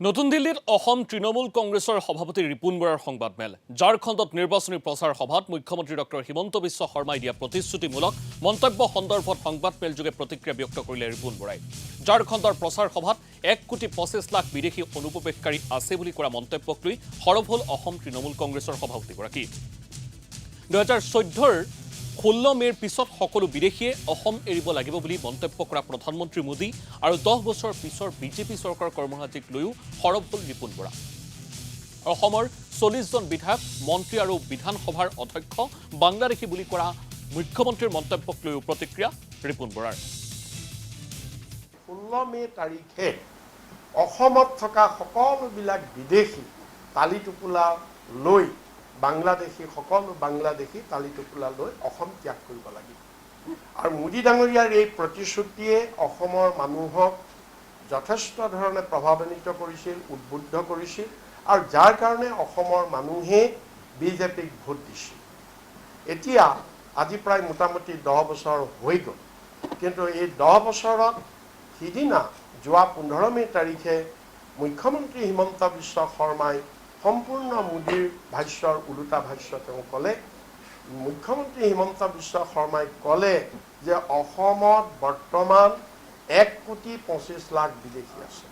নতুন দিল্লীত অসম তৃণমূল কংগ্ৰেছৰ সভাপতি ৰিপুণ বৰাৰ সংবাদমেল ঝাৰখণ্ডত নিৰ্বাচনী প্ৰচাৰ সভাত মুখ্যমন্ত্ৰী ডক্টৰ হিমন্ত বিশ্ব শৰ্মাই দিয়া প্ৰতিশ্ৰুতিমূলক মন্তব্য সন্দৰ্ভত সংবাদমেলযোগে প্ৰতিক্ৰিয়া ব্যক্ত কৰিলে ৰিপুণ বৰাই ঝাৰখণ্ডৰ প্ৰচাৰ সভাত 1,25 লাখ বিদেশী অনুপ্ৰৱেশকাৰী আছে বুলি কৰা মন্তব্যক লৈ সৰব হ'ল অসম তৃণমূল কংগ্ৰেছৰ সভাপতিগৰাকী 2014 16 মেৰ পিছত সকলো বিদেশীয়ে অসম এৰিব লাগিব বুলি মন্তব্য কৰা প্ৰধানমন্ত্ৰী মোদী আৰু 10 বছৰ পিছৰ বিজেপি চৰকাৰ কৰ্মসূচীক লৈও সৰব হ'ল ৰিপুণ বৰা অসমৰ 40 জন বিধায়ক মন্ত্ৰী আৰু বিধানসভাৰ অধ্যক্ষ বাংলাদেশী বুলি কৰা মুখ্যমন্ত্ৰীৰ মন্তব্যক লৈও প্ৰতিক্ৰিয়া ৰিপুণ বৰাৰ 16 মে তাৰিখে অসমত থকা সকলোবিলাক বিদেশী তালিটোপোলা লৈ বাংলাদেশী সকলো বাংলাদেশী তালিটোপোলা লৈ অসম ত্যাগ কৰিব লাগিব আৰু মোদী ডাঙৰীয়াৰ এই প্ৰতিশ্ৰুতিয়ে অসমৰ মানুহক যথেষ্ট ধৰণে প্ৰভাৱান্বিত কৰিছিল উদ্বুদ্ধ কৰিছিল আৰু যাৰ কাৰণে অসমৰ মানুহে বিজেপিক ভোট দিছিল এতিয়া আজি প্ৰায় মোটামুটি 10 বছৰ হৈ গ'ল কিন্তু এই 10 বছৰত সিদিনা যোৱা 15 মে তাৰিখে মুখ্যমন্ত্ৰী হিমন্ত বিশ্ব শৰ্মাই সম্পূৰ্ণ মোদীৰ ভাষ্যৰ উলুটা ভাষ্য তেওঁ ক'লে মুখ্যমন্ত্ৰী হিমন্ত বিশ্ব শৰ্মাই ক'লে যে অসমত বৰ্তমান 1,25 লাখ বিদেশী আছে